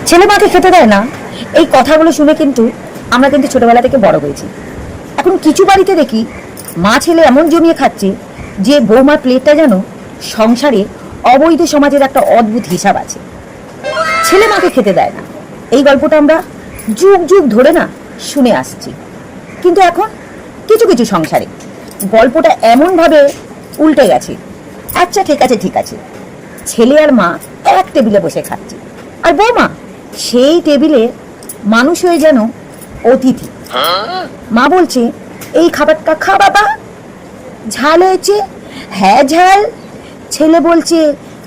ছেলে মাকে খেতে দেয় না, এই কথাগুলো শুনে কিন্তু আমরা কিন্তু ছোটবেলা থেকে বড় হয়েছি। এখন কিছু বাড়িতে দেখি মা ছেলে এমন জমিয়ে খাচ্ছে যে বৌমার প্লেটটা যেন সংসারে অবৈধ সমাজের একটা অদ্ভুত হিসাব আছে। ছেলে মাকে খেতে দেয় না, এই গল্পটা আমরা যুগ যুগ ধরে না শুনে আসছি। কিন্তু এখন কিছু কিছু সংসারে গল্পটা এমনভাবে উল্টে গেছে। আচ্ছা ঠিক আছে ঠিক আছে, ছেলে আর মা এক টেবিলে বসে খাচ্ছে, আর বৌমা সেই টেবিলে মানুষ হয়ে যেন অতিথি। মা বলছে এই খাবারটা খা বাবা, ঝাল হয়েছে? হ্যাঁ ঝাল। ছেলে বলছে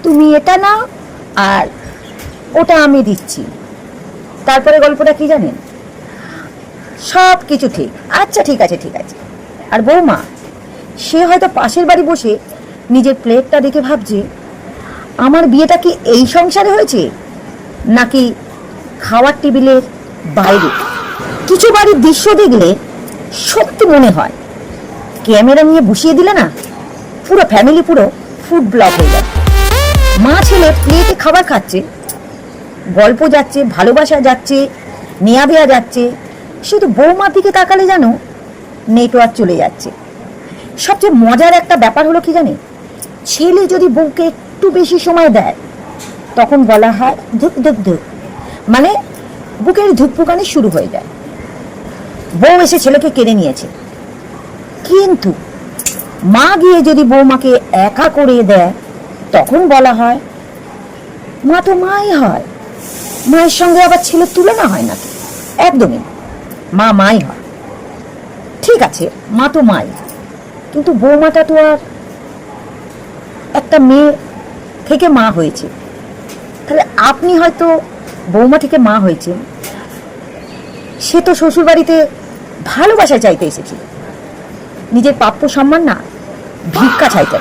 তুমি এটা নাও আর ওটা আমি দিচ্ছি। তারপরে গল্পটা কি জানেন? সব কিছু ঠিক, আচ্ছা ঠিক আছে ঠিক আছে। আর বৌমা সে হয়তো পাশের বাড়ি বসে নিজের প্লেটটা দেখে ভাবছে আমার বিয়েটা কি এই সংসারে হয়েছে নাকি খাওয়ার টেবিলের বাইরে। কিছু বাড়ির দৃশ্য দেখলে সত্যি মনে হয় ক্যামেরা নিয়ে বসিয়ে দিলে না পুরো ফ্যামিলি পুরো ফুড ব্লগ হয়ে যাবে। মা ছেলে প্লেটে খাবার খাচ্ছে, গল্প যাচ্ছে, ভালোবাসা যাচ্ছে, নেয়া দেয়া যাচ্ছে, শুধু বৌমার দিকে তাকালে যেন নেটওয়ার্ক চলে যাচ্ছে। সবচেয়ে মজার একটা ব্যাপার হলো কি জানে, ছেলে যদি বউকে একটু বেশি সময় দেয় তখন বলা হয় ধুক ধুক ধুক, মানে বুকের ধুকপুকানি শুরু হয়ে যায়, বউ এসে ছেলেকে কেড়ে নিয়েছে। কিন্তু মা গিয়ে যদি বৌমাকে একা করে দেয় তখন বলা হয় মা তো মাই হয়, মায়ের সঙ্গে আবার ছেলে তুলনা হয় নাকি? একদমই, মা মাই হয়। ঠিক আছে, মা তো মাই, কিন্তু বৌমাটা তো আর একটা মেয়ে থেকে মা হয়েছে। তাহলে আপনি হয়তো বৌমা থেকে মা হয়েছে, সে তো শ্বশুর বাড়িতে ভালোবাসা চাইতে এসেছিল, নিজের প্রাপ্য সম্মান না ভিক্ষা চাইতে।